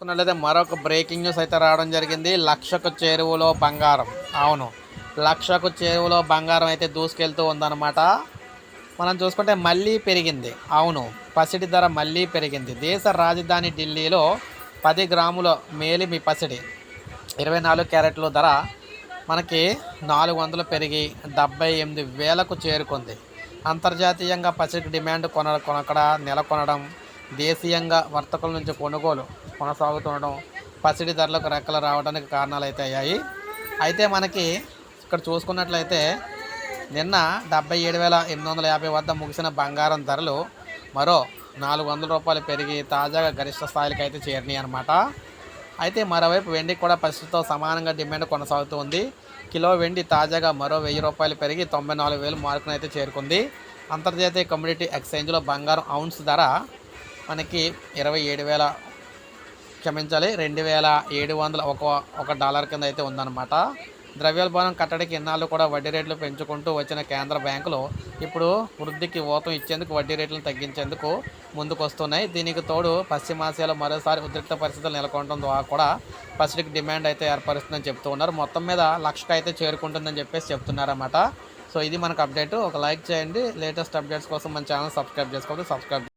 చూసుకున్నట్లయితే మరొక breaking news అయితే రావడం జరిగింది. లక్షకు చేరువలో బంగారం. అవును, లక్షకు చేరువలో బంగారం అయితే దూసుకెళ్తూ ఉందన్నమాట. మనం చూసుకుంటే మళ్ళీ పెరిగింది. అవును, పసిడి ధర మళ్ళీ పెరిగింది. దేశ రాజధాని ఢిల్లీలో 10 గ్రాముల మేలిమి పసిడి 24 క్యారెట్లు ధర మనకి 400 పెరిగి 78,000కు చేరుకుంది. అంతర్జాతీయంగా పసిడికి డిమాండ్ కొనక్కడ నెలకొనడం, దేశీయంగా వర్తకుల నుంచి కొనుగోలు కొనసాగుతుండడం పసిడి ధరలకు రెక్కలు రావడానికి కారణాలు అయితే అయ్యాయి. అయితే మనకి ఇక్కడ చూసుకున్నట్లయితే నిన్న 77,850 వద్ద ముగిసిన బంగారం ధరలు మరో ₹400 పెరిగి తాజాగా గరిష్ట స్థాయికి అయితే చేరినాయి అనమాట. అయితే మరోవైపు వెండికి కూడా పసిడితో సమానంగా డిమాండ్ కొనసాగుతుంది. కిలో వెండి తాజాగా మరో ₹1,000 పెరిగి 94,000 మార్కును అయితే చేరుకుంది. అంతర్జాతీయ కమ్యూనిటీ ఎక్స్చేంజ్లో బంగారం ఔన్స్ ధర మనకి 27,000 క్షమించాలి 2,700 ఒక డాలర్ కింద అయితే ఉందన్నమాట. ద్రవ్యోల్బణం కట్టడికి ఇన్నాళ్ళు కూడా వడ్డీ రేట్లు పెంచుకుంటూ వచ్చిన కేంద్ర బ్యాంకులు ఇప్పుడు వృద్ధికి ఊతం ఇచ్చేందుకు వడ్డీ రేట్లను తగ్గించేందుకు ముందుకొస్తున్నాయి. దీనికి తోడు పశ్చిమాసియాలో మరోసారి ఉద్రిక్త పరిస్థితులు నెలకొనడం ద్వారా కూడా పసిడికి డిమాండ్ అయితే ఏర్పరుస్తుందని చెప్తూ ఉన్నారు. మొత్తం మీద లక్షకు అయితే చేరుకుంటుందని చెప్పేసి చెప్తున్నారన్నమాట. సో ఇది మనకు అప్డేట్. ఒక లైక్ చేయండి. లేటెస్ట్ అప్డేట్స్ కోసం మన ఛానల్ సబ్స్క్రైబ్ చేసుకోండి.